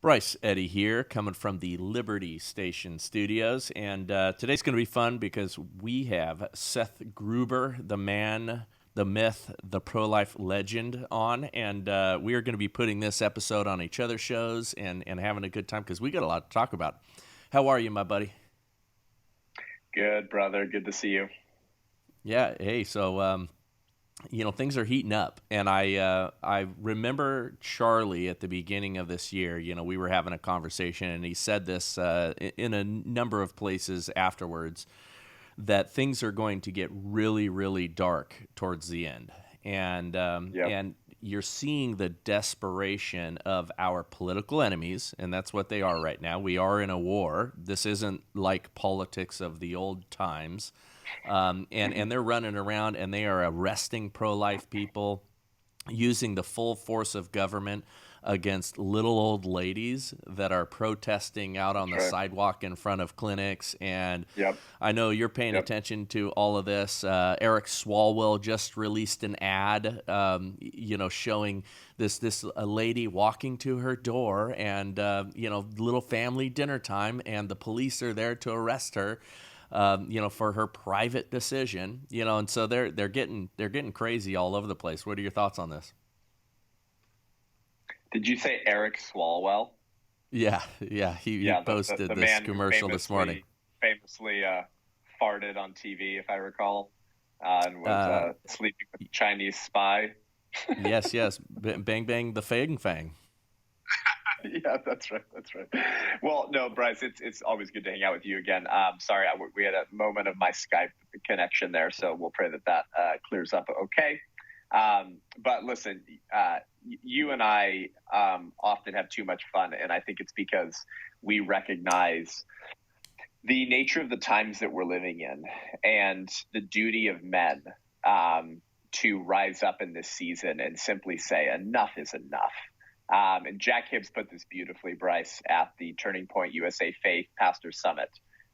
Bryce Eddy here, coming from the Liberty Station studios. And today's going to be fun because we have Seth Gruber, the man, the myth, the pro-life legend on. And we are going to be putting this episode on each other's shows and having a good time because we got a lot to talk about. How are you, my buddy? Good, brother. Good to see you. Yeah, hey, so things are heating up, and I remember Charlie at the beginning of this year. We were having a conversation, and he said this in a number of places afterwards that things are going to get really, really dark towards the end, and Yep. and you're seeing the desperation of our political enemies, and that's what they are right now. We are in a war. This isn't like politics of the old times. And they're running around and they are arresting pro-life people, using the full force of government against little old ladies that are protesting out on That's the right. sidewalk in front of clinics. And Yep. I know you're paying Yep. attention to all of this. Eric Swalwell just released an ad, showing this a lady walking to her door, and little family dinner time, and the police are there to arrest her. For her private decision, and so they're getting crazy all over the place. What are your thoughts on this? Did you say Eric Swalwell? Yeah, he Yeah, the posted this man who commercial this morning. famously farted on TV, if I recall, and was Uh, sleeping with a Chinese spy. yes, bang bang the fang fang. Yeah, that's right. That's right. Well, no, Bryce, it's always good to hang out with you again. Sorry, we had a moment of my Skype connection there, so we'll pray that clears up okay. But listen, you and I often have too much fun, and I think it's because we recognize the nature of the times that we're living in and the duty of men to rise up in this season and simply say enough is enough. And Jack Hibbs put this beautifully, Bryce, at the Turning Point USA Faith Pastor Summit,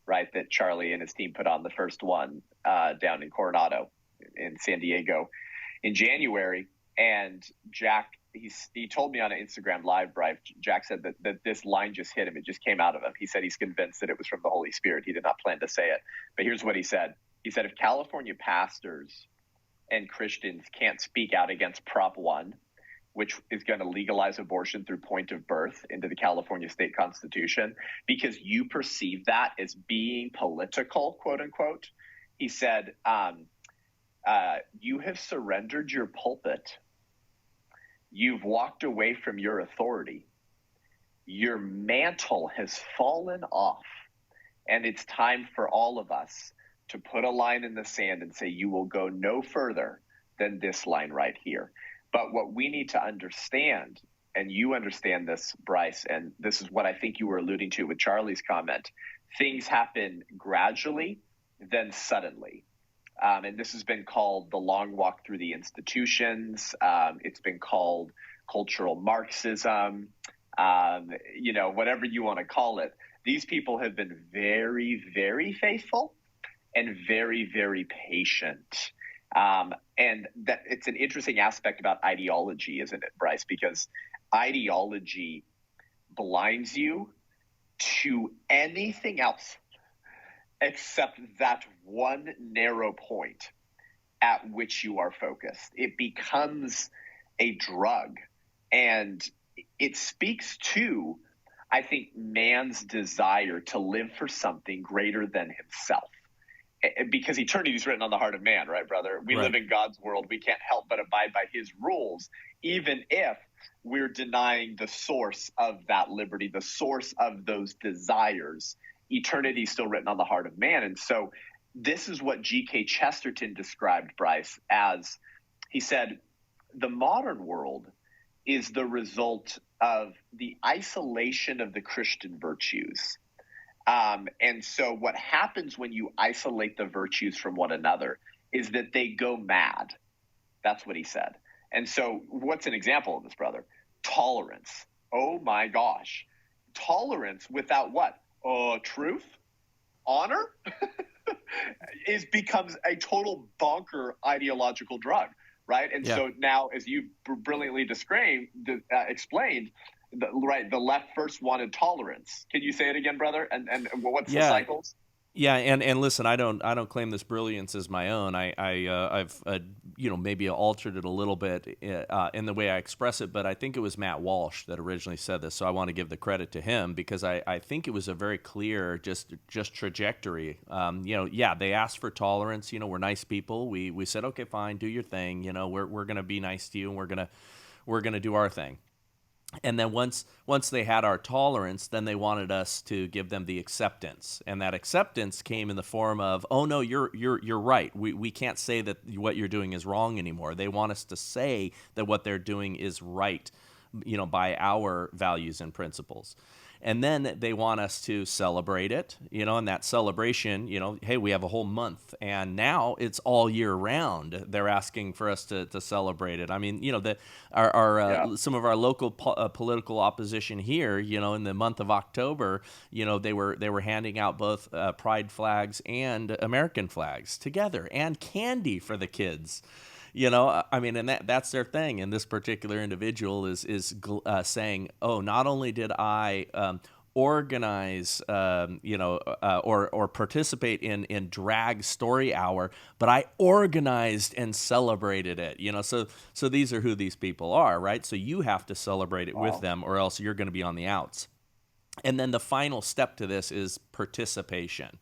right, that Charlie and his team put on, the first one down in Coronado in San Diego in January. And Jack, he told me on an Instagram Live, Bryce, Jack said that this line just hit him. It just came out of him. He said he's convinced that it was from the Holy Spirit. He did not plan to say it. But here's what he said. He said, if California pastors and Christians can't speak out against Prop 1, which is going to legalize abortion through point of birth into the California state constitution, because you perceive that as being political, quote unquote. He said, you have surrendered your pulpit. You've walked away from your authority. Your mantle has fallen off. And it's time for all of us to put a line in the sand and say, you will go no further than this line right here. But what we need to understand, and you understand this, Bryce, and this is what I think you were alluding to with Charlie's comment, things happen gradually, then suddenly. And this has been called the long walk through the institutions. It's been called cultural Marxism, whatever you want to call it. These people have been very, very faithful and very, very patient. And that it's an interesting aspect about ideology, isn't it, Bryce? Because ideology blinds you to anything else except that one narrow point at which you are focused. It becomes a drug, and it speaks to, I think, man's desire to live for something greater than himself. Because eternity is written on the heart of man, right, brother? We live Right. in God's world. We can't help but abide by his rules, even if we're denying the source of that liberty, the source of those desires. Eternity is still written on the heart of man. And so this is what G.K. Chesterton described, Bryce, as he said, the modern world is the result of the isolation of the Christian virtues. And so what happens when you isolate the virtues from one another is that they go mad. That's what he said. And so what's an example of this, brother? Tolerance. Oh, my gosh. Tolerance without what? Truth? Honor? becomes a total bonker ideological drug, right? And Yeah. so now, as you brilliantly explained, The left first wanted tolerance. Can you say it again, brother? And what's the Yeah, cycles? yeah, and listen, I don't claim this brilliance as my own. I've maybe altered it a little bit in the way I express it, but I think it was Matt Walsh that originally said this, so I want to give the credit to him because I think it was a very clear just trajectory. Yeah, they asked for tolerance. We're nice people. We said okay, fine, do your thing. We're gonna be nice to you, and we're gonna do our thing. And then once they had our tolerance, then they wanted us to give them the acceptance, and that acceptance came in the form of, oh no, you're right, we can't say that what you're doing is wrong anymore. They want us to say that what they're doing is right, by our values and principles. And then they want us to celebrate it, and that celebration, hey, we have a whole month, and now it's all year round. They're asking for us to celebrate it. I mean, Yeah. some of our local political opposition here, in the month of October, they were handing out both pride flags and American flags together, and candy for the kids. I mean, and that's their thing. And this particular individual is saying, oh, not only did I organize, or participate in drag story hour, but I organized and celebrated it. So these are who these people are, right? So you have to celebrate it with Wow. them, or else you're going to be on the outs. And then the final step to this is participation.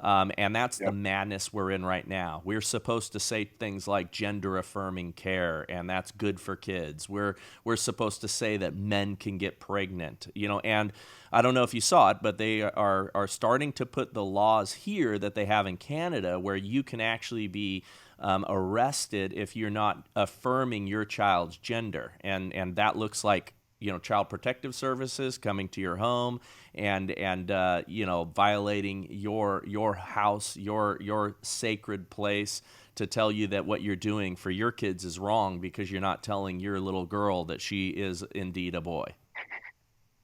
And that's the Yep. madness we're in right now. We're supposed to say things like gender affirming care, and that's good for kids. We're supposed to say that men can get pregnant, and I don't know if you saw it, but they are starting to put the laws here that they have in Canada where you can actually be arrested if you're not affirming your child's gender, and that looks like child protective services coming to your home and violating your house, your sacred place, to tell you that what you're doing for your kids is wrong because you're not telling your little girl that she is indeed a boy.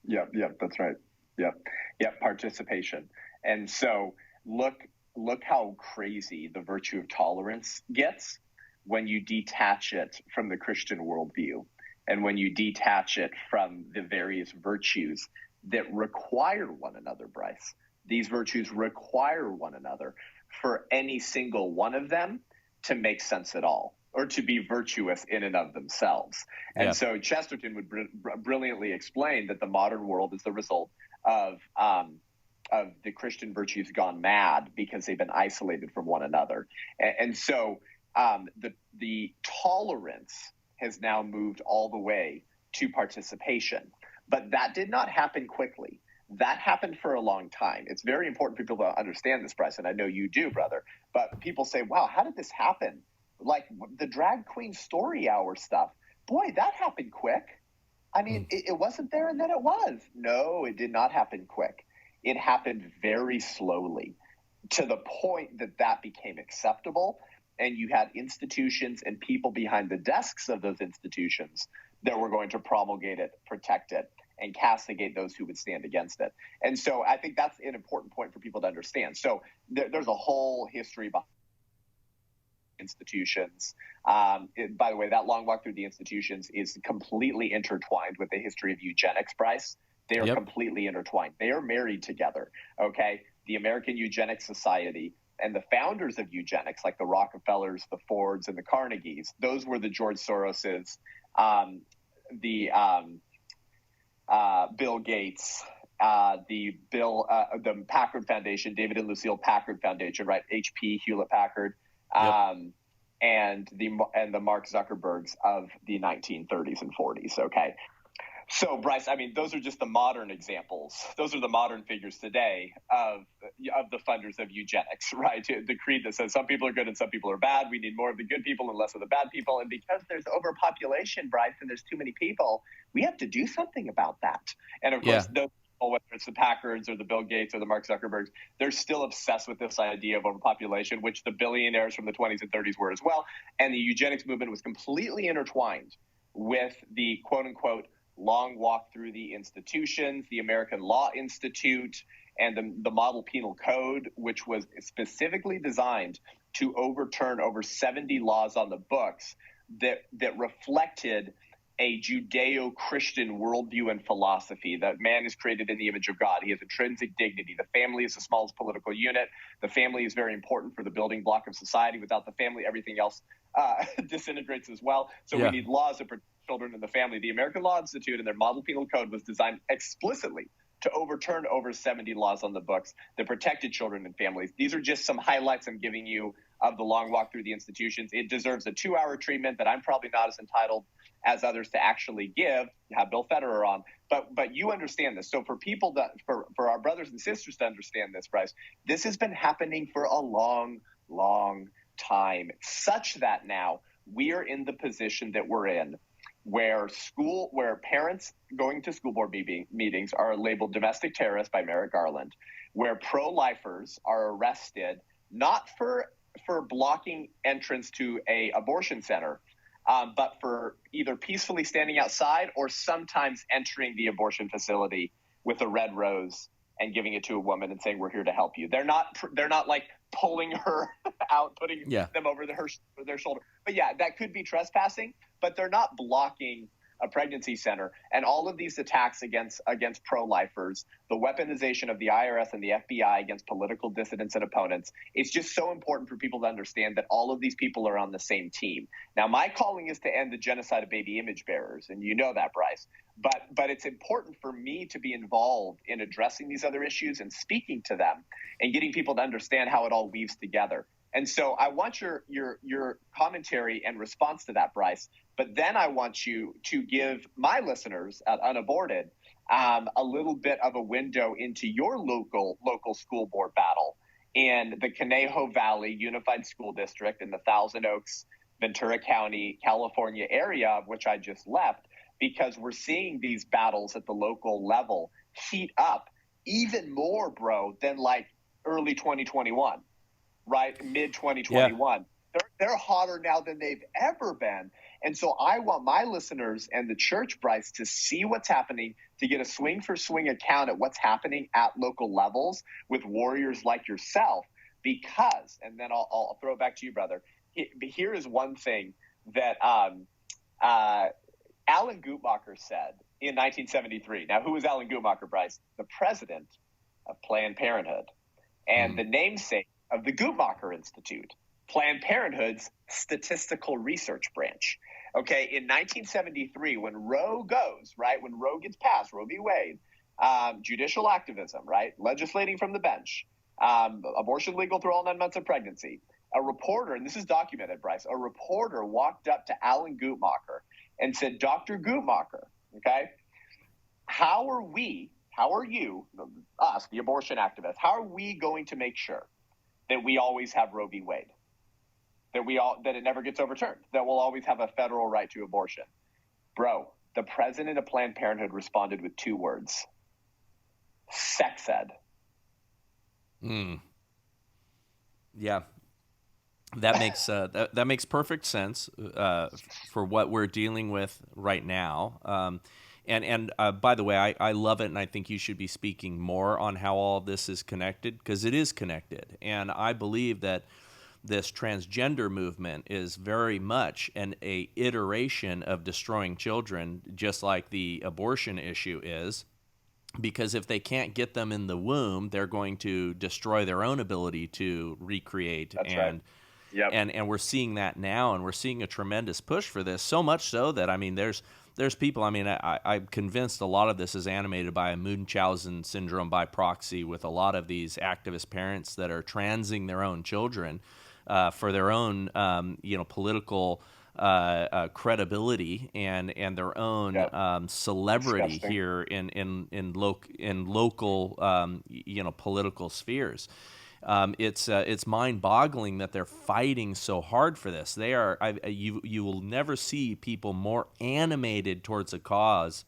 Yep. Yep. That's right. Yep. Yep. Participation. And so look look how crazy the virtue of tolerance gets when you detach it from the Christian worldview, and when you detach it from the various virtues that require one another, Bryce. These virtues require one another for any single one of them to make sense at all, or to be virtuous in and of themselves. And Yeah. so Chesterton would brilliantly explain that the modern world is the result of the Christian virtues gone mad because they've been isolated from one another. And so the tolerance has now moved all the way to participation. But that did not happen quickly. That happened for a long time. It's very important for people to understand this, Bryce, and I know you do, brother. But people say, wow, how did this happen? Like the drag queen story hour stuff. Boy, that happened quick. I mean, it wasn't there and then it was. No, it did not happen quick. It happened very slowly, to the point that that became acceptable. And you had institutions and people behind the desks of those institutions that were going to promulgate it, protect it, and castigate those who would stand against it. And so I think that's an important point for people to understand. So there's a whole history behind institutions. By the way, that long walk through the institutions is completely intertwined with the history of eugenics, Bryce. They are Yep. completely intertwined. They are married together, okay? The American Eugenics Society and the founders of eugenics, like the Rockefellers, the Fords, and the Carnegies, those were the George Soroses, the Bill Gates, the Packard Foundation, David and Lucille Packard Foundation, right? HP, Hewlett Packard, Yep. and the Mark Zuckerbergs of the 1930s and 40s. Okay. So, Bryce, I mean, those are just the modern examples. Those are the modern figures today of the funders of eugenics, right? The creed that says some people are good and some people are bad. We need more of the good people and less of the bad people. And because there's overpopulation, Bryce, and there's too many people, we have to do something about that. And of Yeah. course, those people, whether it's the Packards or the Bill Gates or the Mark Zuckerbergs, they're still obsessed with this idea of overpopulation, which the billionaires from the 20s and 30s were as well. And the eugenics movement was completely intertwined with the quote unquote long walk through the institutions, the American Law Institute, and the Model Penal Code, which was specifically designed to overturn over 70 laws on the books that reflected a Judeo-Christian worldview and philosophy that man is created in the image of God. He has intrinsic dignity. The family is the smallest political unit. The family is very important for the building block of society. Without the family, everything else disintegrates as well. So we Yeah. need laws that protect children in the family. The American Law Institute and their model penal code was designed explicitly to overturn over 70 laws on the books that protected children and families. These are just some highlights I'm giving you of the long walk through the institutions. It deserves a 2-hour treatment that I'm probably not as entitled as others to actually give, have Bill Federer on. But you understand this. So for people that, for our brothers and sisters to understand this, Bryce, this has been happening for a long, long time, such that now we are in the position that we're in where parents going to school board meetings are labeled domestic terrorists by Merrick Garland, where pro-lifers are arrested not for blocking entrance to a abortion center, but for either peacefully standing outside or sometimes entering the abortion facility with a red rose and giving it to a woman and saying, "We're here to help you." They're not like pulling her out, putting Yeah. them over their shoulder. But yeah, that could be trespassing, but they're not blocking a pregnancy center. And all of these attacks against pro-lifers, the weaponization of the IRS and the FBI against political dissidents and opponents, it's just so important for people to understand that all of these people are on the same team. Now, my calling is to end the genocide of baby image bearers, and you know that, Bryce. But it's important for me to be involved in addressing these other issues and speaking to them and getting people to understand how it all weaves together. And so I want your commentary and response to that, Bryce. But then I want you to give my listeners at Unaborted a little bit of a window into your local school board battle in the Conejo Valley Unified School District in the Thousand Oaks, Ventura County, California area, of which I just left, because we're seeing these battles at the local level heat up even more, bro, than like early 2021. Right, mid 2021. Yeah. They're hotter now than they've ever been. And so I want my listeners and the church, Bryce, to see what's happening, to get a swing for swing account at what's happening at local levels with warriors like yourself. Because, and then I'll throw it back to you, brother. Here is one thing that Alan Guttmacher said in 1973. Now, who was Alan Guttmacher, Bryce? The president of Planned Parenthood and the namesake of the Guttmacher Institute, Planned Parenthood's statistical research branch. Okay, in 1973, when Roe goes, right, when Roe gets passed, Roe v. Wade, judicial activism, right, legislating from the bench, abortion legal through all 9 months of pregnancy, a reporter, and this is documented, Bryce, a reporter walked up to Alan Guttmacher and said, "Dr. Guttmacher, okay, how are you, us, the abortion activists, how are we going to make sure that we always have Roe v. Wade, that it never gets overturned, that we'll always have a federal right to abortion?" Bro, the president of Planned Parenthood responded with 2 words: sex ed. Yeah, that makes that makes perfect sense for what we're dealing with right now. And by the way, I love it, and I think you should be speaking more on how all of this is connected, because it is connected. And I believe that this transgender movement is very much an iteration of destroying children, just like the abortion issue is. Because if they can't get them in the womb, they're going to destroy their own ability to recreate. That's and right. Yep. And we're seeing that now, and we're seeing a tremendous push for this. So much so that, I mean, there's people, I mean, I'm convinced a lot of this is animated by a Munchausen syndrome by proxy, with a lot of these activist parents that are transing their own children for their own, political credibility and their own celebrity Disgusting. here in local political spheres. It's mind-boggling that they're fighting so hard for this. They are. You will never see people more animated towards a cause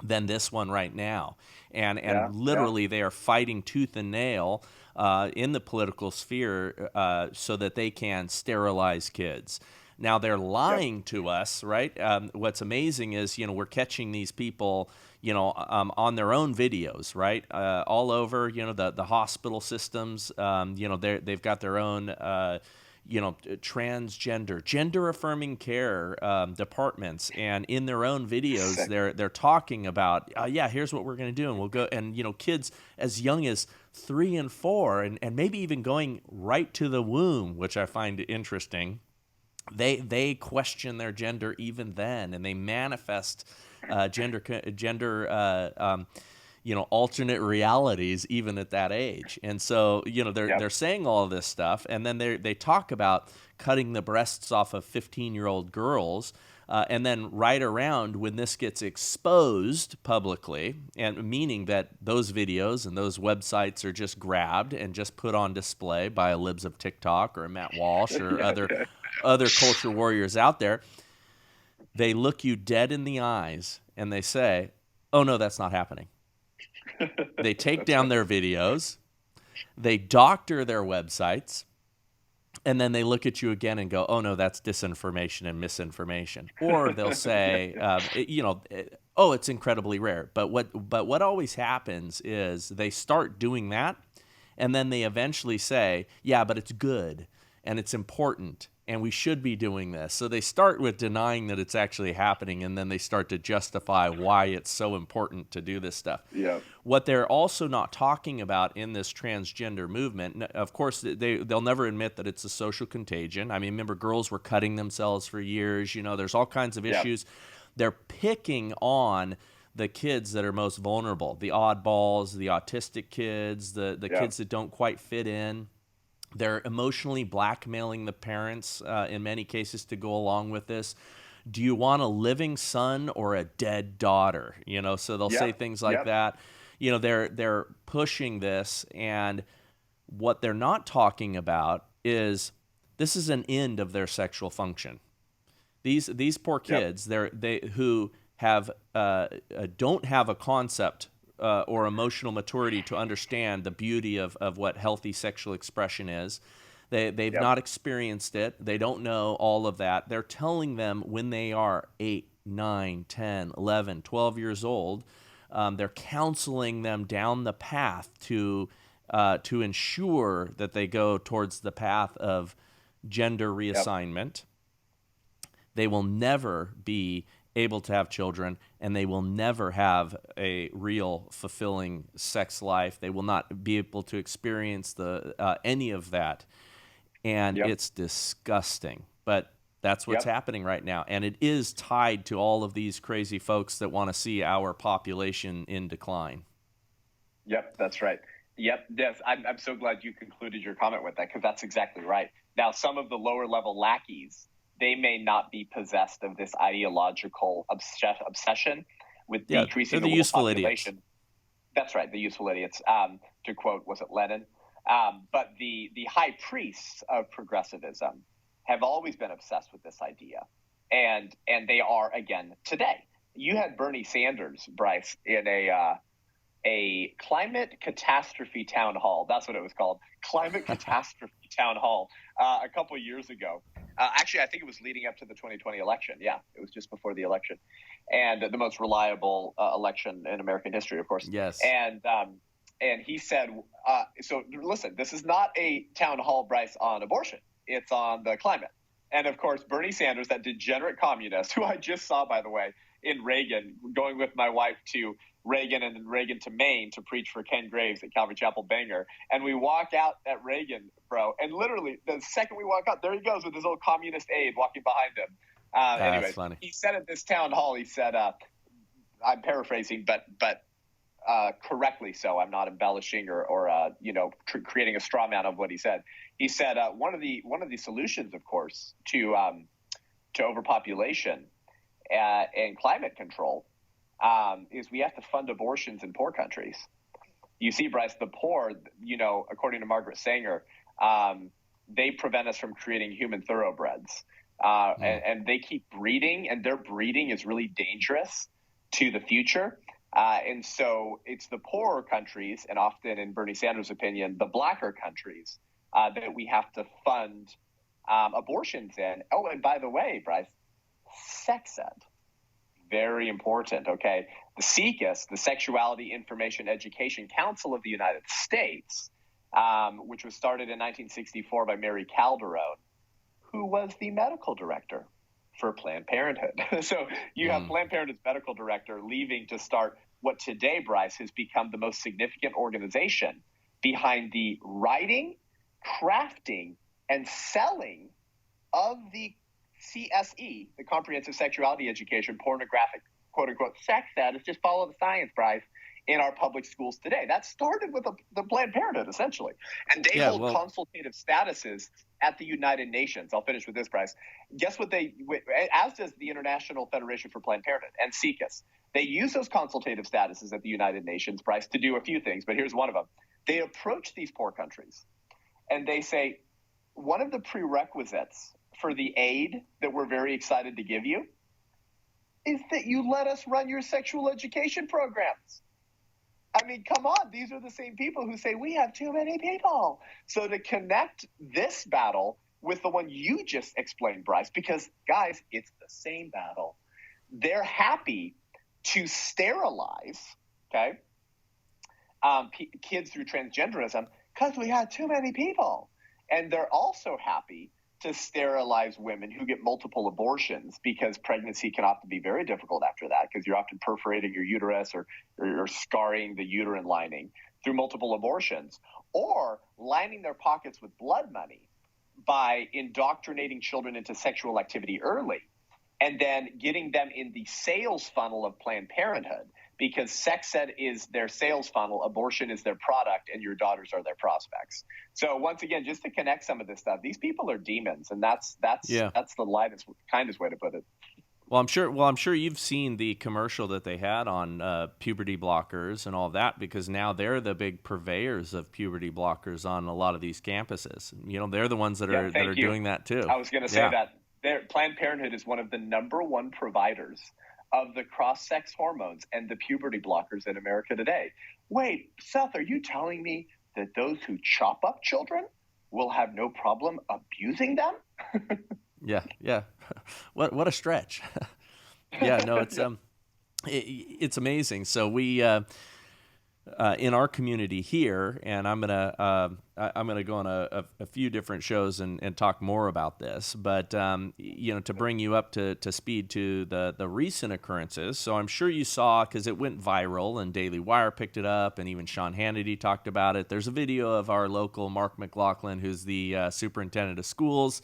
than this one right now, and literally they are fighting tooth and nail in the political sphere so that they can sterilize kids. Now they're lying to us, right? What's amazing is, we're catching these people, on their own videos, right? All over, the hospital systems, they've got their own, transgender, gender affirming care departments, and in their own videos, Sick. they're talking about, yeah, here's what we're going to do, and we'll go, and kids as young as 3 and 4, and maybe even going right to the womb, which I find interesting. They question their gender even then, and they manifest gender alternate realities even at that age. And so they're saying all of this stuff, and then they talk about cutting the breasts off of 15-year-old girls. And then right around when this gets exposed publicly, and meaning that those videos and those websites are just grabbed and just put on display by a Libs of TikTok or a Matt Walsh or other culture warriors out there, they look you dead in the eyes and they say, oh no, that's not happening. They take down their videos, they doctor their websites, and then they look at you again and go, oh no, that's disinformation and misinformation. Or they'll say, oh, it's incredibly rare. But what always happens is they start doing that, and then they eventually say, yeah, but it's good and it's important and we should be doing this. So they start with denying that it's actually happening, and then they start to justify why it's so important to do this stuff. Yeah. What they're also not talking about in this transgender movement, of course, they'll never admit that it's a social contagion. I mean, remember, girls were cutting themselves for years. There's all kinds of issues. They're picking on the kids that are most vulnerable, the oddballs, the autistic kids, the kids that don't quite fit in. They're emotionally blackmailing the parents in many cases to go along with this. Do you want a living son or a dead daughter? So they'll say things like that. They're pushing this, and what they're not talking about is this is an end of their sexual function. These poor kids, who have don't have a concept or emotional maturity to understand the beauty of what healthy sexual expression is. They've not experienced it. They don't know all of that. They're telling them when they are 8, 9, 10, 11, 12 years old, they're counseling them down the path to ensure that they go towards the path of gender reassignment. They will never be able to have children, and they will never have a real fulfilling sex life. They will not be able to experience any of that, and it's disgusting. But that's what's happening right now, and it is tied to all of these crazy folks that want to see our population in decline. Yep, that's right. Yep, yes. I'm so glad you concluded your comment with that, because that's exactly right. Now, some of the lower level lackeys, they may not be possessed of this ideological obsession with decreasing the useful population. Idiots. That's right, the useful idiots. To quote, was it Lenin? But the high priests of progressivism have always been obsessed with this idea, and they are again today. You had Bernie Sanders, Bryce, in a climate catastrophe town hall. That's what it was called, climate catastrophe town hall, a couple of years ago. Actually, I think it was leading up to the 2020 election. Yeah, it was just before the election, and the most reliable election in American history, of course. Yes. And he said, so listen, this is not a town hall, Bryce, on abortion. It's on the climate. And of course, Bernie Sanders, that degenerate communist, who I just saw, by the way, in Reagan, going with my wife to Reagan and then Reagan to Maine to preach for Ken Graves at Calvary Chapel Bangor. And we walk out at Reagan, bro, and literally the second we walk out, there he goes with his old communist aide walking behind him. Anyways, funny. He said at this town hall, he said, I'm paraphrasing, but correctly so. I'm not embellishing or creating a straw man of what he said. He said one of the solutions, of course, to overpopulation and climate control is we have to fund abortions in poor countries. You see, Bryce, the poor, according to Margaret Sanger, they prevent us from creating human thoroughbreds. And they keep breeding, and their breeding is really dangerous to the future. And so it's the poorer countries, and often, in Bernie Sanders' opinion, the blacker countries, that we have to fund abortions in. Oh, and by the way, Bryce, sex ed. Very important, okay? The SIECUS, the Sexuality Information Education Council of the United States, which was started in 1964 by Mary Calderon, who was the medical director for Planned Parenthood. So you have Planned Parenthood's medical director leaving to start what today, Bryce, has become the most significant organization behind the writing, crafting, and selling of the CSE, the Comprehensive Sexuality Education, pornographic, quote unquote, sex ed. It's just follow the science, Bryce, in our public schools today. That started with the Planned Parenthood, essentially. And they hold consultative statuses at the United Nations. I'll finish with this, Bryce. Guess what as does the International Federation for Planned Parenthood and SIECUS. They use those consultative statuses at the United Nations, Bryce, to do a few things, but here's one of them. They approach these poor countries and they say, one of the prerequisites for the aid that we're very excited to give you is that you let us run your sexual education programs. I mean, come on. These are the same people who say we have too many people. So to connect this battle with the one you just explained, Bryce, because, guys, it's the same battle. They're happy to sterilize, okay, kids through transgenderism because we had too many people. And they're also happy to sterilize women who get multiple abortions because pregnancy can often be very difficult after that because you're often perforating your uterus or scarring the uterine lining through multiple abortions, or lining their pockets with blood money by indoctrinating children into sexual activity early and then getting them in the sales funnel of Planned Parenthood, because sex ed is their sales funnel, abortion is their product, and your daughters are their prospects. So once again, just to connect some of this stuff, these people are demons, and that's the lightest, kindest way to put it. Well, I'm sure you've seen the commercial that they had on puberty blockers and all that, because now they're the big purveyors of puberty blockers on a lot of these campuses. You know, they're the ones that are doing that too. I was going to say that. Planned Parenthood is one of the number one providers of the cross-sex hormones and the puberty blockers in America today. Wait, Seth, are you telling me that those who chop up children will have no problem abusing them? Yeah. What a stretch. Yeah, no, it's amazing. So we in our community here, and I'm gonna go on a few different shows and talk more about this. But to bring you up to speed to the recent occurrences. So I'm sure you saw, because it went viral and Daily Wire picked it up, and even Sean Hannity talked about it. There's a video of our local Mark McLaughlin, who's the superintendent of schools.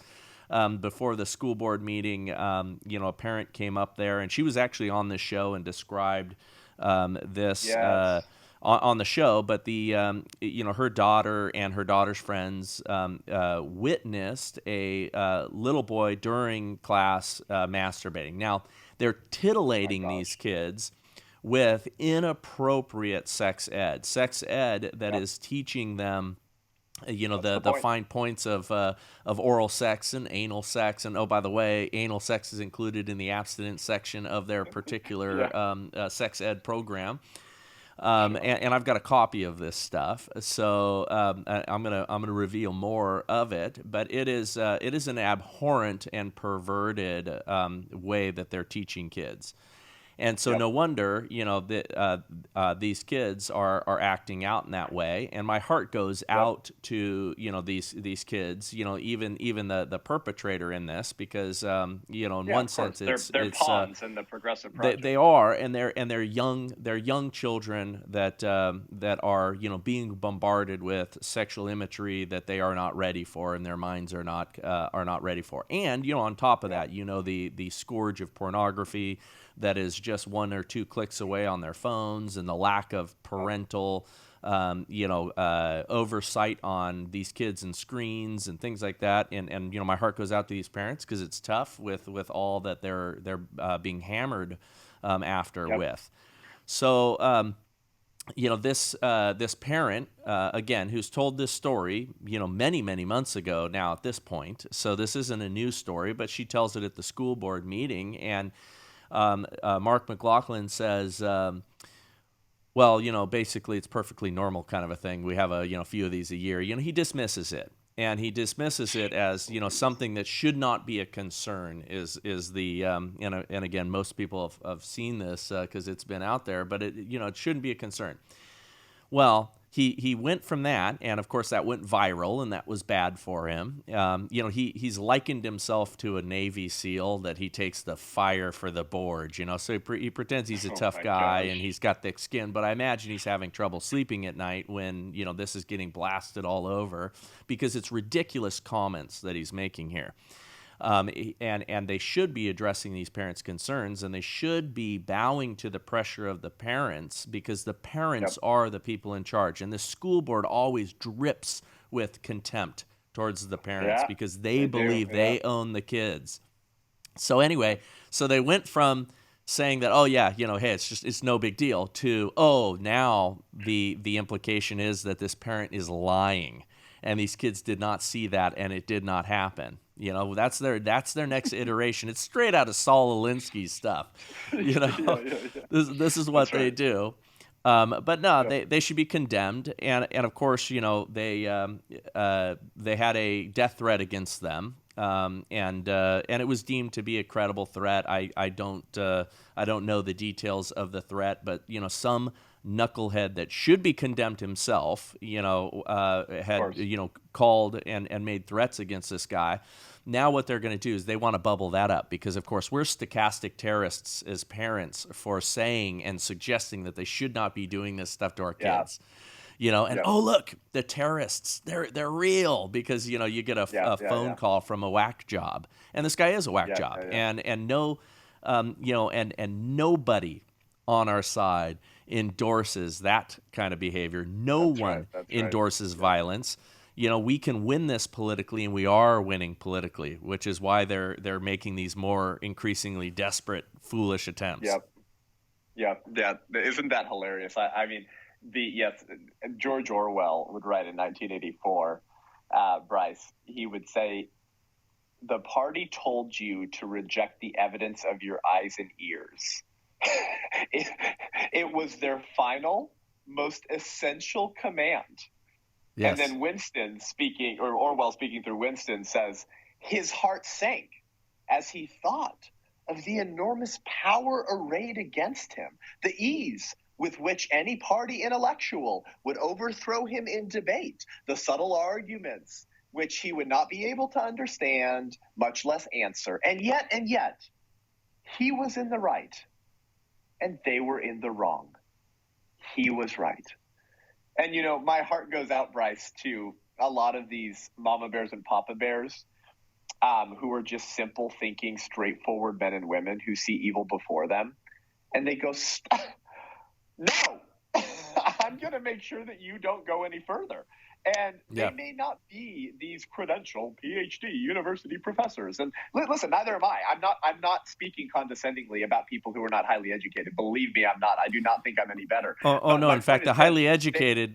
Before the school board meeting, a parent came up there, and she was actually on this show and described this. Yes. On the show, but her daughter and her daughter's friends witnessed a little boy during class masturbating. Now, they're tittillating these kids with inappropriate sex ed that is teaching them the fine points of oral sex and anal sex. And oh, by the way, anal sex is included in the abstinence section of their particular sex ed program. And I've got a copy of this stuff, so I'm gonna reveal more of it. But it is an abhorrent and perverted way that they're teaching kids. And so no wonder, that these kids are acting out in that way. And my heart goes out to, these kids, even the perpetrator in this, because, in one sense, they're pawns in the progressive project. They are, and they're young children that are, being bombarded with sexual imagery that they are not ready for, and their minds are not ready for. And, on top of that, the scourge of pornography that is just one or two clicks away on their phones, and the lack of parental, oversight on these kids and screens and things like that. And my heart goes out to these parents, because it's tough with all that they're being hammered after with. So, this parent, again, who's told this story, many, many months ago now at this point. So this isn't a new story, but she tells it at the school board meeting. And Mark McLaughlin says, basically it's perfectly normal kind of a thing. We have a few of these a year. He dismisses it, and he dismisses it as something that should not be a concern. Is the and again, most people have seen this because it's been out there, but it shouldn't be a concern. Well, he went from that, and of course that went viral, and that was bad for him. He's likened himself to a Navy SEAL that he takes the fire for the board. So he pretends he's a Oh tough my guy and gosh. he's got thick skin. But I imagine he's having trouble sleeping at night when this is getting blasted all over because it's ridiculous comments that he's making here. And they should be addressing these parents' concerns, and they should be bowing to the pressure of the parents because the parents Yep. are the people in charge. And the school board always drips with contempt towards the parents Yeah, because they they do. believe Yeah. they own the kids. So anyway, so they went from saying that, oh yeah, hey, it's no big deal, to, oh, now the implication is that this parent is lying and these kids did not see that and it did not happen. That's their next iteration. It's straight out of Saul Alinsky's stuff. You Yeah, know, yeah, yeah. this is what That's they right. do. But no, Yep. they should be condemned, and of course, they had a death threat against them, and it was deemed to be a credible threat. I don't know the details of the threat, but some knucklehead that should be condemned himself, Of had course. called and made threats against this guy. Now what they're going to do is they want to bubble that up because, of course, we're stochastic terrorists as parents for saying and suggesting that they should not be doing this stuff to our Yeah. kids. And Yep. oh look, the terrorists, they're real because you get Yeah. a Yeah. phone Yeah. call from a whack job, and this guy is a whack Yeah. job, Yeah. Yeah. and no, and nobody on our side endorses that kind of behavior. No That's right. one That's right. endorses Yep. violence. We can win this politically, and we are winning politically, which is why they're making these more increasingly desperate, foolish attempts. Yep. Yep. Yeah. Isn't that hilarious? I mean, yes, George Orwell would write in 1984. Bryce, he would say, "The party told you to reject the evidence of your eyes and ears." it, it was their final, most essential command. And Yes. then Winston speaking, or Orwell speaking through Winston, says, "His heart sank as he thought of the enormous power arrayed against him, the ease with which any party intellectual would overthrow him in debate, the subtle arguments which he would not be able to understand, much less answer. And yet, he was in the right, and they were in the wrong. He was right." And, my heart goes out, Bryce, to a lot of these mama bears and papa bears who are just simple thinking, straightforward men and women who see evil before them. And they go, "No, I'm going to make sure that you don't go any further." And they Yeah. may not be these credentialed PhD university professors. And listen, neither am I. I'm not speaking condescendingly about people who are not highly educated. Believe me, I'm not. I do not think I'm any better. Oh But no! my In fact, point is this: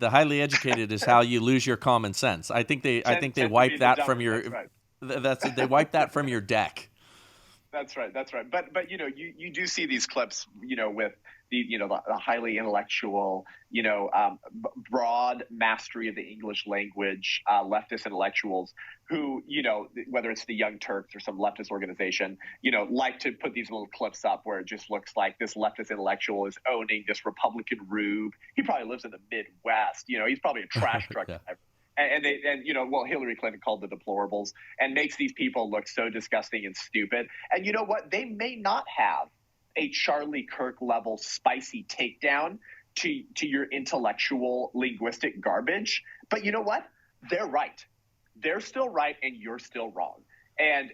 the highly educated is how you lose your common sense. I think they tend to be wipe the that from dumber. your That's right. they wipe that from your deck. That's right. That's right. But you do see these clips, with the highly intellectual, broad mastery of the English language, leftist intellectuals who, whether it's the Young Turks or some leftist organization, like to put these little clips up where it just looks like this leftist intellectual is owning this Republican rube. He probably lives in the Midwest. He's probably a trash truck Yeah. driver. Hillary Clinton called the deplorables and makes these people look so disgusting and stupid. And you know what? They may not have a Charlie Kirk level spicy takedown to your intellectual linguistic garbage, but you know what? They're right. They're still right, and you're still wrong. And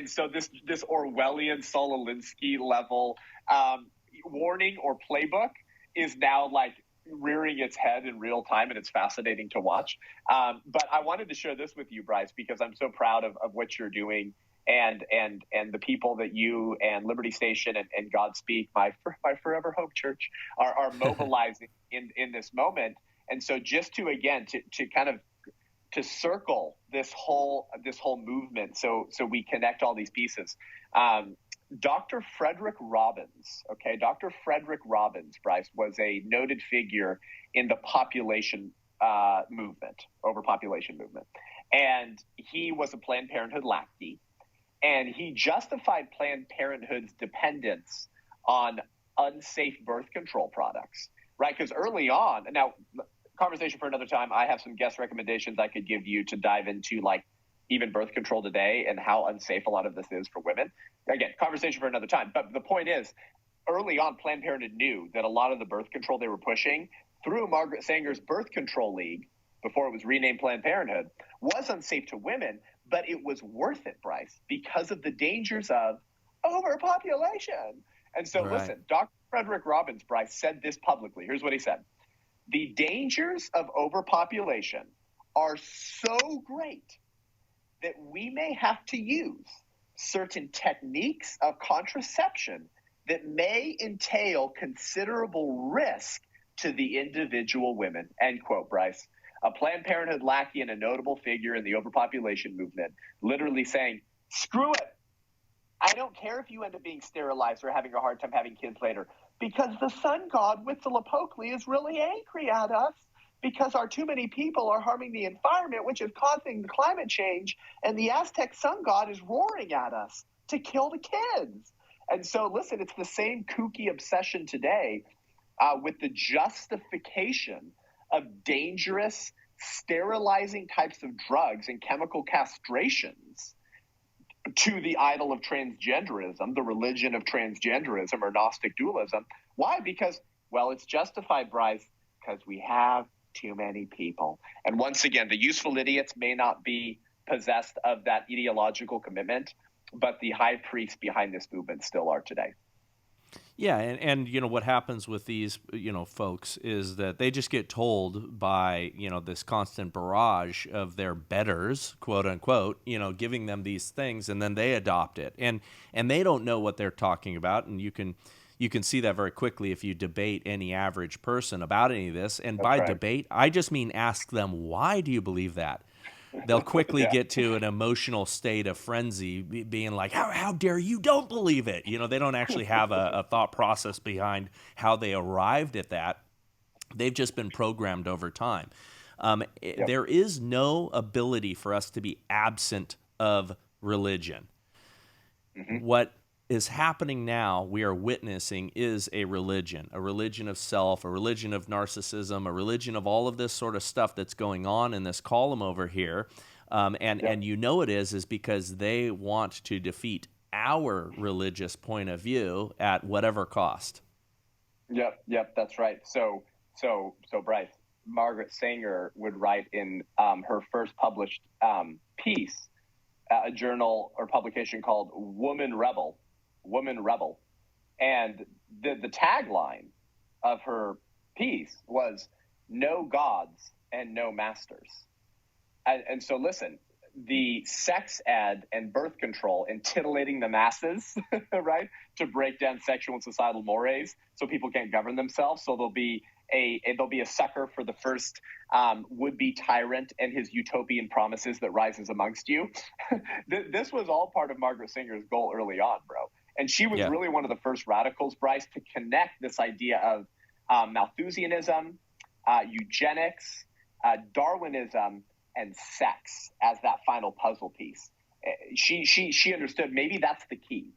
so this Orwellian Saul Alinsky level warning or playbook is now like rearing its head in real time, and it's fascinating to watch. But I wanted to share this with you, Bryce, because I'm so proud of what you're doing and the people that you and Liberty Station and Godspeak, my Forever Hope Church, are mobilizing in this moment. And so just to kind of to circle this whole movement, so we connect all these pieces. Dr. Frederick Robbins, Dr. Frederick Robbins, Bryce, was a noted figure in the overpopulation movement. And he was a Planned Parenthood lackey. And he justified Planned Parenthood's dependence on unsafe birth control products, right? Because early on, now, conversation for another time. I have some guest recommendations I could give you to dive into, like even birth control today and how unsafe a lot of this is for women. Again, conversation for another time. But the point is, early on, Planned Parenthood knew that a lot of the birth control they were pushing through Margaret Sanger's Birth Control League, before it was renamed Planned Parenthood, was unsafe to women, but it was worth it, Bryce, because of the dangers of overpopulation. And so, Right. listen, Dr. Frederick Robbins, Bryce, said this publicly. Here's what he said. The dangers of overpopulation are so great that we may have to use certain techniques of contraception that may entail considerable risk to the individual women, end quote, Bryce. A Planned Parenthood lackey and a notable figure in the overpopulation movement, literally saying, screw it. I don't care if you end up being sterilized or having a hard time having kids later, because the sun god Huitzilopochtli is really angry at us because our too many people are harming the environment, which is causing the climate change, and the Aztec sun god is roaring at us to kill the kids. And so, listen, it's the same kooky obsession today with the justification of dangerous sterilizing types of drugs and chemical castrations to the idol of transgenderism, the religion of transgenderism or Gnostic dualism. Why? Because, well, it's justified, Bryce, because we have too many people. And once again, the useful idiots may not be possessed of that ideological commitment, but the high priests behind this movement still are today. Yeah, and you know what happens with these folks is that they just get told by this constant barrage of their betters, quote unquote, giving them these things, and then they adopt it, and they don't know what they're talking about, and you can see that very quickly if you debate any average person about any of this. And That's by right. debate, I just mean ask them, why do you believe that? They'll quickly get to an emotional state of frenzy, being like, how dare you don't believe it? They don't actually have a thought process behind how they arrived at that. They've just been programmed over time. There is no ability for us to be absent of religion. Mm-hmm. What is happening now, we are witnessing, is a religion of self, a religion of narcissism, a religion of all of this sort of stuff that's going on in this column over here. And it is because they want to defeat our religious point of view at whatever cost. Yep, that's right. So Bryce, Margaret Sanger would write in her first published piece, a journal or publication called Woman Rebel, and the tagline of her piece was "No gods and no masters." And so, listen, the sex ed and birth control and titillating the masses, right, to break down sexual and societal mores, so people can't govern themselves. So there'll be a sucker for the first would-be tyrant and his utopian promises that rises amongst you. This was all part of Margaret Sanger's goal early on, bro. And she was really one of the first radicals, Bryce, to connect this idea of Malthusianism, eugenics, Darwinism, and sex as that final puzzle piece. She understood maybe that's the key.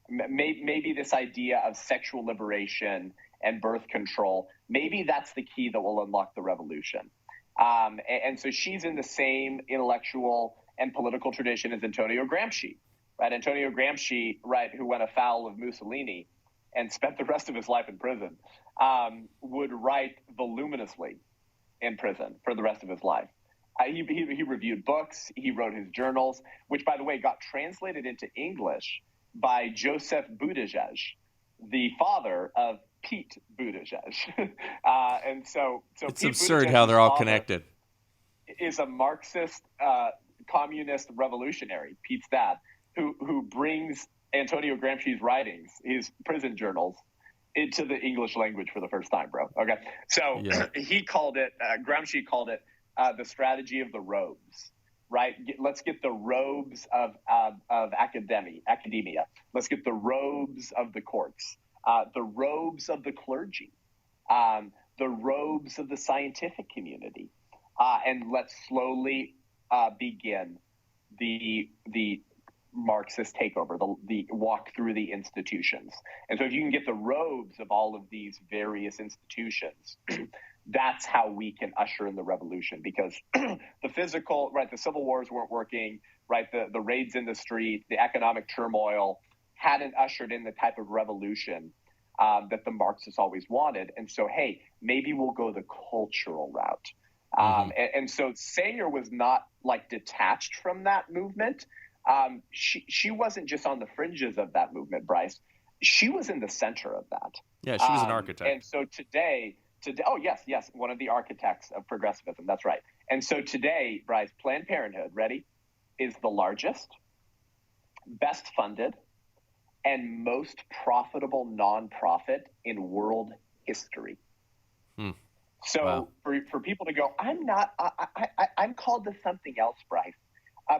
Maybe this idea of sexual liberation and birth control, maybe that's the key that will unlock the revolution. And so she's in the same intellectual and political tradition as Antonio Gramsci. Right, Antonio Gramsci, right, who went afoul of Mussolini and spent the rest of his life in prison, would write voluminously in prison for the rest of his life. He reviewed books. He wrote his journals, which, by the way, got translated into English by Joseph Buttigieg, the father of Pete Buttigieg. And so it's Pete absurd Buttigieg's how they're all father connected. Is a Marxist communist revolutionary, Pete's dad, who brings Antonio Gramsci's writings, his prison journals, into the English language for the first time, bro. Okay, so he called it, Gramsci called it the strategy of the robes, right? Let's get the robes of academia. Let's get the robes of the courts, the robes of the clergy, the robes of the scientific community, and let's slowly begin the Marxist takeover, the walk through the institutions. And so if you can get the robes of all of these various institutions, That's how we can usher in the revolution, because the physical, right, the civil wars weren't working, right, the raids in the street, the economic turmoil hadn't ushered in the type of revolution that the Marxists always wanted. And so, hey, maybe we'll go the cultural route. Mm-hmm. And so Sanger was not like detached from that movement. She wasn't just on the fringes of that movement, Bryce. She was in the center of that. Yeah, she was an And architect. so today, oh yes, one of the architects of progressivism. That's right. And so today, Bryce, Planned Parenthood, ready, is the largest, best funded, and most profitable nonprofit in world history. Hmm. Wow. So for people to go, I'm called to something else, Bryce.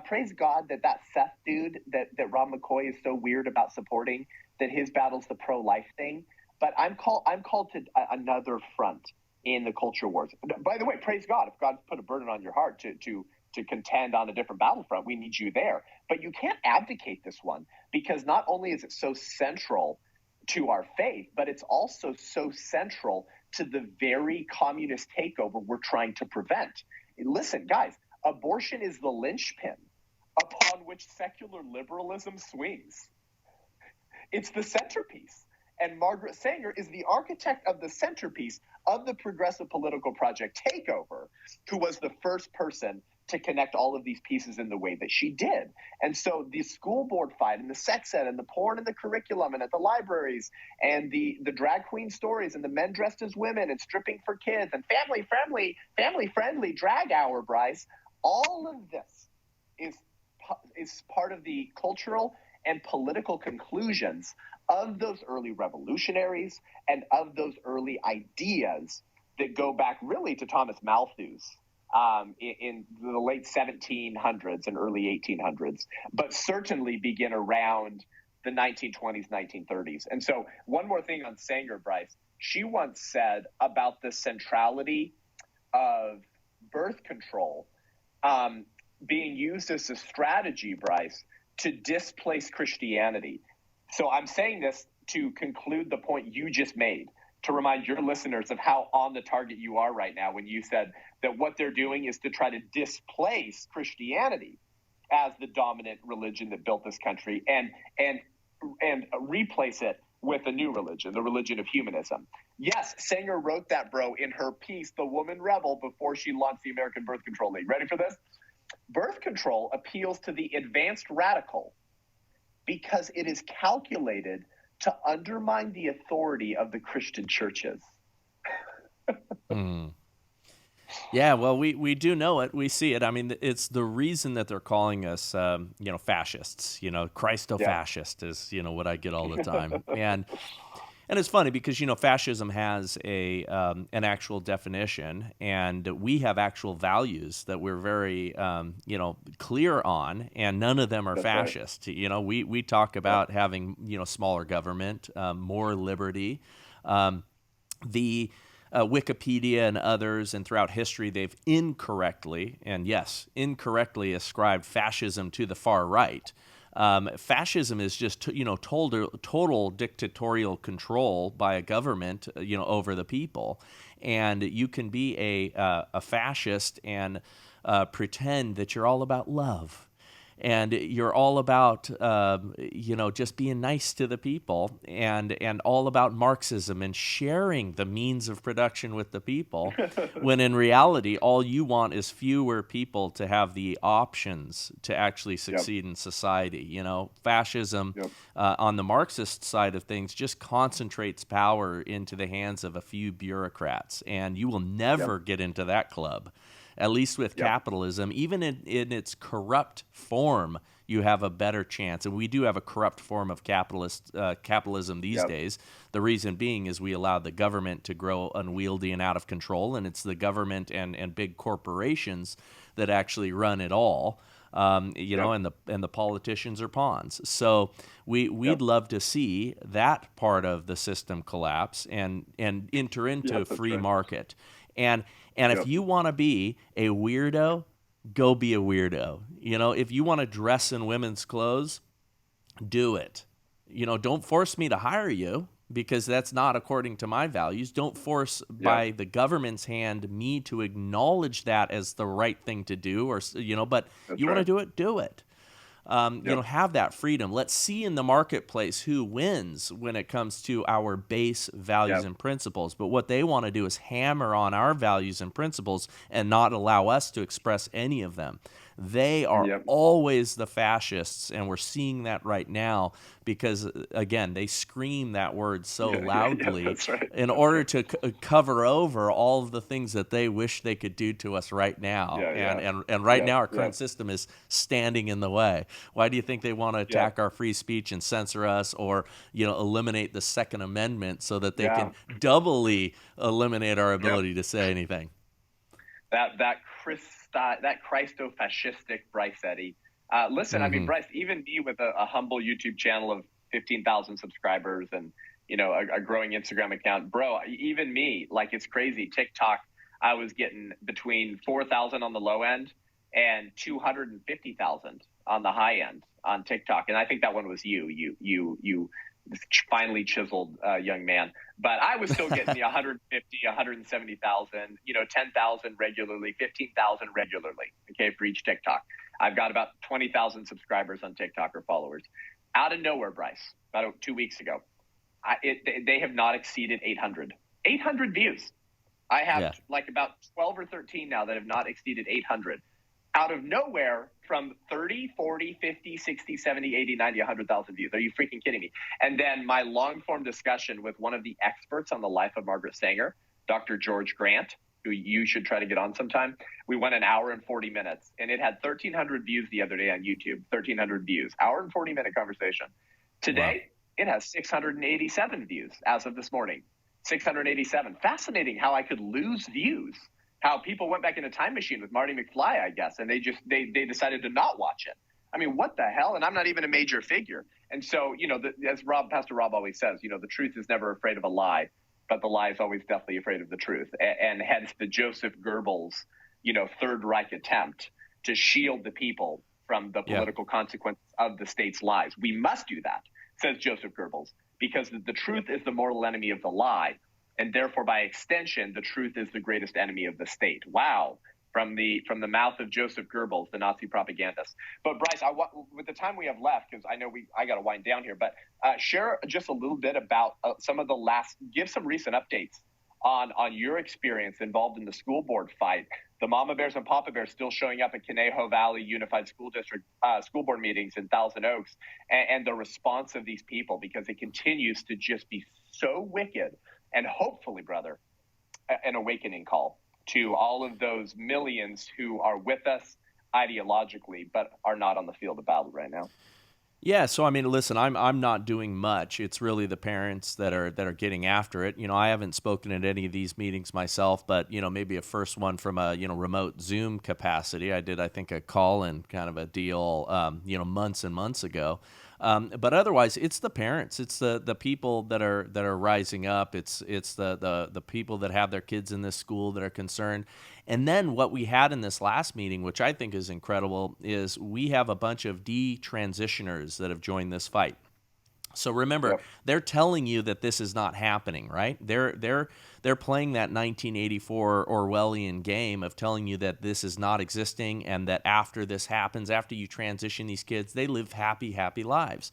Praise God that Seth dude that Rob McCoy is so weird about supporting, that his battle's the pro-life thing. But I'm called to another front in the culture wars. By the way, praise God, if God's put a burden on your heart to contend on a different battlefront, we need you there. But you can't abdicate this one, because not only is it so central to our faith, but it's also so central to the very communist takeover we're trying to prevent. Listen, guys, abortion is the linchpin upon which secular liberalism swings. It's the centerpiece. And Margaret Sanger is the architect of the centerpiece of the progressive political project takeover, who was the first person to connect all of these pieces in the way that she did. And so the school board fight and the sex ed and the porn in the curriculum and at the libraries and the drag queen stories and the men dressed as women and stripping for kids and family friendly drag hour, Bryce, all of this is part of the cultural and political conclusions of those early revolutionaries and of those early ideas that go back really to Thomas Malthus in the late 1700s and early 1800s, but certainly begin around the 1920s, 1930s. And so one more thing on Sanger, Bryce. She once said about the centrality of birth control being used as a strategy, Bryce, to displace Christianity. So I'm saying this to conclude the point you just made, to remind your listeners of how on the target you are right now when you said that what they're doing is to try to displace Christianity as the dominant religion that built this country and replace it with a new religion, the religion of humanism. Yes, Sanger wrote that, bro, in her piece, The Woman Rebel, before she launched the American Birth Control League. Ready for this? Birth control appeals to the advanced radical because it is calculated to undermine the authority of the Christian churches. Hmm. Yeah, well, we do know it. We see it. I mean, it's the reason that they're calling us, fascists. Christo-fascist is, what I get all the time. And it's funny because, fascism has an actual definition, and we have actual values that we're very, clear on, and none of them are That's right. fascist. We talk about having, smaller government, more liberty. The Wikipedia and others, and throughout history, they've incorrectly ascribed fascism to the far right. Fascism is just total dictatorial control by a government over the people, and you can be a fascist and pretend that you're all about love. And you're all about, just being nice to the people, and all about Marxism and sharing the means of production with the people, when in reality, all you want is fewer people to have the options to actually succeed in society. Fascism, on the Marxist side of things, just concentrates power into the hands of a few bureaucrats, and you will never get into that club. At least with capitalism, even in its corrupt form, you have a better chance. And we do have a corrupt form of capitalism these days. The reason being is we allow the government to grow unwieldy and out of control, and it's the government and big corporations that actually run it all. And the politicians are pawns. So we'd love to see that part of the system collapse and enter into a free market. And if you want to be a weirdo, go be a weirdo. If you want to dress in women's clothes, do it. Don't force me to hire you. because that's not according to my values. Don't force Yep. by the government's hand me to acknowledge that as the right thing to do, or but That's you want to right. do it, do it. Yep. Have that freedom. Let's see in the marketplace who wins when it comes to our base values Yep. and principles. But what they want to do is hammer on our values and principles and not allow us to express any of them. They are Yep. always the fascists, and we're seeing that right now because, again, they scream that word so Yeah. Yeah. Yeah. loudly That's right. in That's order right. to cover over all of the things that they wish they could do to us right now. Yeah. And, Yeah. and, and right Yep. now, our current Yep. system is standing in the way. Why do you think they want to Yep. attack our free speech and censor us, or eliminate the Second Amendment so that they Yeah. can doubly eliminate our Yep. ability to say anything? That Christo-fascistic Bryce Eddy. Listen, I mean, Mm-hmm. Bryce, even me with a humble YouTube channel of 15,000 subscribers and a growing Instagram account, bro. Even me, like, it's crazy. TikTok, I was getting between 4,000 on the low end and 250,000 on the high end on TikTok, and I think that one was you finely chiseled young man. But I was still getting the 150, 170,000, 10,000 regularly, 15,000 regularly, okay, for each TikTok. I've got about 20,000 subscribers on TikTok or followers. Out of nowhere, Bryce, about 2 weeks ago, they have not exceeded 800. 800 views. I have Yeah. like about 12 or 13 now that have not exceeded 800. Out of nowhere, from 30, 40, 50, 60, 70, 80, 90, 100,000 views. Are you freaking kidding me? And then my long-form discussion with one of the experts on the life of Margaret Sanger, Dr. George Grant, who you should try to get on sometime. We went an hour and 40 minutes, and it had 1,300 views the other day on YouTube. 1,300 views. Hour and 40-minute conversation. Wow. Today, it has 687 views as of this morning. 687. Fascinating how I could lose views. How people went back in a time machine with Marty McFly, I guess, and they decided to not watch it. I mean, what the hell? And I'm not even a major figure. And so, as Pastor Rob always says, the truth is never afraid of a lie, but the lie is always definitely afraid of the truth. And hence the Joseph Goebbels, Third Reich attempt to shield the people from the Yeah. political consequences of the state's lies. We must do that, says Joseph Goebbels, because the truth is the mortal enemy of the lie. And therefore, by extension, the truth is the greatest enemy of the state. Wow. From the mouth of Joseph Goebbels, the Nazi propagandist. But Bryce, with the time we have left, because I know I got to wind down here, but share just a little bit about give some recent updates on your experience involved in the school board fight. The Mama Bears and Papa Bears still showing up at Conejo Valley Unified School District school board meetings in Thousand Oaks, and the response of these people, because it continues to just be so wicked. And hopefully, brother, an awakening call to all of those millions who are with us ideologically, but are not on the field of battle right now. Yeah, so I mean, listen, I'm not doing much. It's really the parents that are getting after it. I haven't spoken at any of these meetings myself, but maybe a first one from a remote Zoom capacity. I did, I think, a call and kind of a deal, months and months ago. But otherwise, it's the parents. It's the people that are rising up. It's the people that have their kids in this school that are concerned. And then what we had in this last meeting, which I think is incredible, is we have a bunch of detransitioners that have joined this fight. So remember, Yep. they're telling you that this is not happening, right? They're playing that 1984 Orwellian game of telling you that this is not existing, and that after this happens, after you transition these kids, they live happy lives.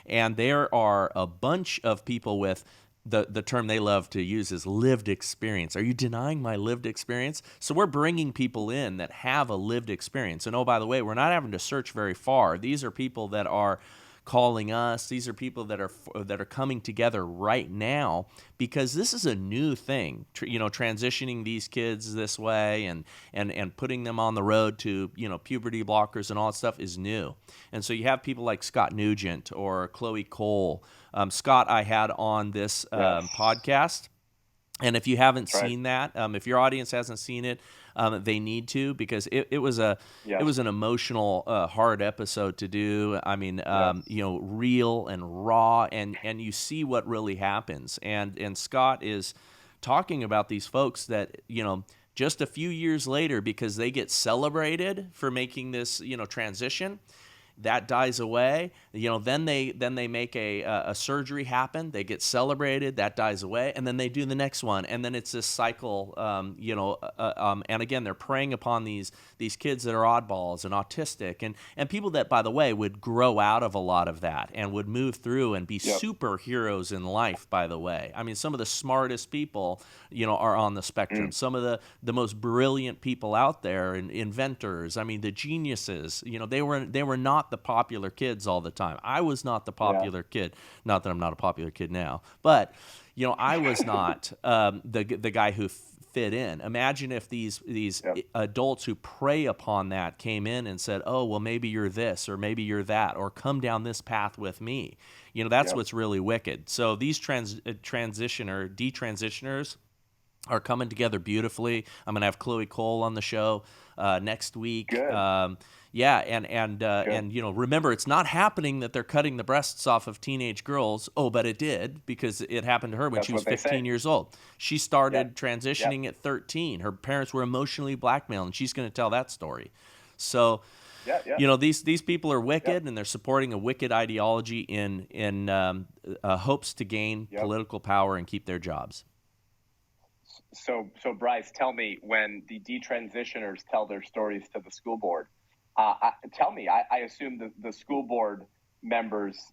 And there are a bunch of people with the term they love to use is lived experience. Are you denying my lived experience? So we're bringing people in that have a lived experience. And oh, by the way, we're not having to search very far. These are people that are calling us. These are people that are coming together right now, because this is a new thing. Transitioning these kids this way and putting them on the road to puberty blockers and all that stuff is new. And so you have people like Scott Nugent or Chloe Cole. Scott, I had on this Yes. podcast. And if you haven't That's right. seen that, if your audience hasn't seen it, they need to, because it was Yes. an emotional, hard episode to do. I mean, Yes. real and raw, and you see what really happens. And Scott is talking about these folks that just a few years later, because they get celebrated for making this transition. that dies away. Then they make a surgery happen. They get celebrated. That dies away, and then they do the next one, and then it's this cycle. And again, they're preying upon these kids that are oddballs and autistic, and people that, by the way, would grow out of a lot of that and would move through and be Yep. superheroes in life. By the way, I mean, some of the smartest people, are on the spectrum. Some of the most brilliant people out there, and inventors. I mean, the geniuses. They were not the popular kids all the time. I was not the Yeah. popular kid. Not that I'm not a popular kid now, but I was not the guy who fit in. Imagine if these Yep. adults who prey upon that came in and said, "Oh, well, maybe you're this, or maybe you're that, or come down this path with me." That's Yep. what's really wicked. So these detransitioners are coming together beautifully. I'm going to have Chloe Cole on the show next week. Good. Yeah, and Good. remember, it's not happening that they're cutting the breasts off of teenage girls. Oh, but it did, because it happened to her when That's she was what they 15 say. years old. She started Yep. Yep. transitioning at 13. Her parents were emotionally blackmailed, and she's going to tell that story. So, Yeah. Yeah. these people are Yep. wicked, and they're supporting a wicked ideology in hopes to gain Yep. political power and keep their jobs. So Bryce, tell me, when the detransitioners tell their stories to the school board, tell me, I assume the school board members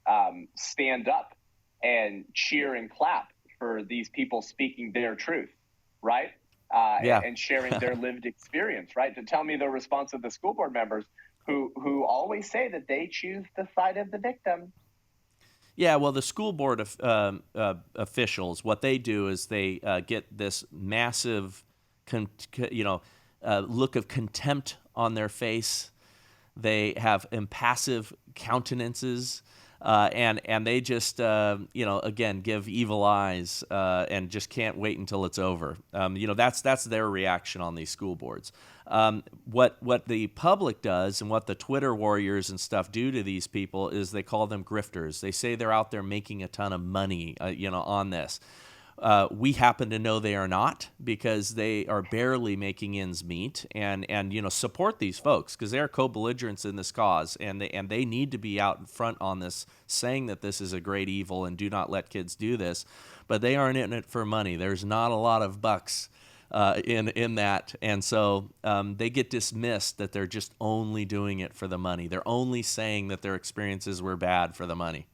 stand up and cheer and clap for these people speaking their truth, right? Yeah. And sharing their lived experience, right? To tell me the response of the school board members who always say that they choose the side of the victim. Yeah, well, the school board officials, what they do is they get this massive, look of contempt on their face. They have impassive countenances, and they just, again, give evil eyes, and just can't wait until it's over. That's their reaction on these school boards. What the public does, and what the Twitter warriors and stuff do to these people, is they call them grifters. They say they're out there making a ton of money, on this. We happen to know they are not, because they are barely making ends meet, and support these folks, because they are co-belligerents in this cause, and they need to be out in front on this, saying that this is a great evil and do not let kids do this. But they aren't in it for money. There's not a lot of bucks in that, and so they get dismissed that they're just only doing it for the money. They're only saying that their experiences were bad for the money.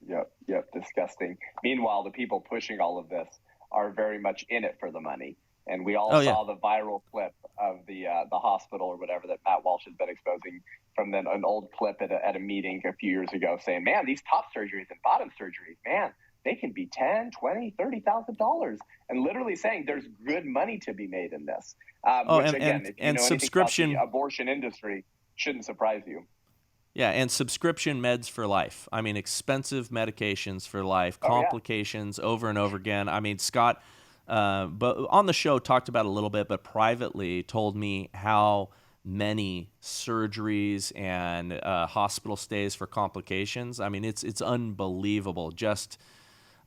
Yep, yep, disgusting. Meanwhile, the people pushing all of this are very much in it for the money. And we all Oh yeah. saw the viral clip of the hospital or whatever that Matt Walsh has been exposing from an old clip at a meeting a few years ago, saying, "Man, these top surgeries and bottom surgeries, man, they can be $10, $20, $30,000," and literally saying there's good money to be made in this. Oh, Which and again, and if you and know anything about the subscription. abortion industry, shouldn't surprise you. Yeah, and subscription meds for life. I mean, expensive medications for life, Oh yeah, complications over and over again. I mean, Scott, but on the show talked about it a little bit, but privately told me how many surgeries and hospital stays for complications. I mean, it's unbelievable. Just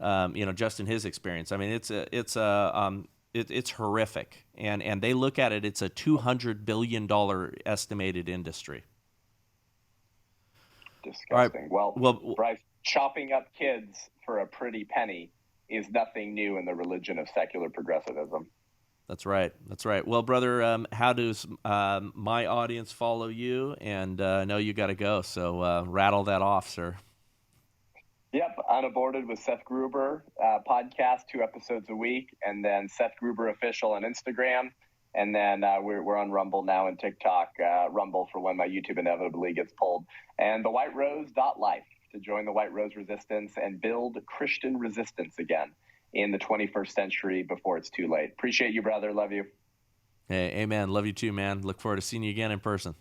in his experience. I mean, it's horrific, and they look at it. It's a $200 billion estimated industry. All right. disgusting. Well, Well, Bryce, chopping up kids for a pretty penny is nothing new in the religion of secular progressivism. that's right. That's right. Well, brother, how does my audience follow you? And I know you got to go, so rattle that off, sir. Yep, Unaborted with Seth Gruber podcast, 2 episodes a week, and then Seth Gruber official on Instagram, and then we're on Rumble now and TikTok. Rumble for when my YouTube inevitably gets pulled, and the whiterose.life to join the White Rose Resistance and build Christian resistance again in the 21st century before it's too late. Appreciate you, brother. Love you. Hey, amen. Love you too, man. Look forward to seeing you again in person.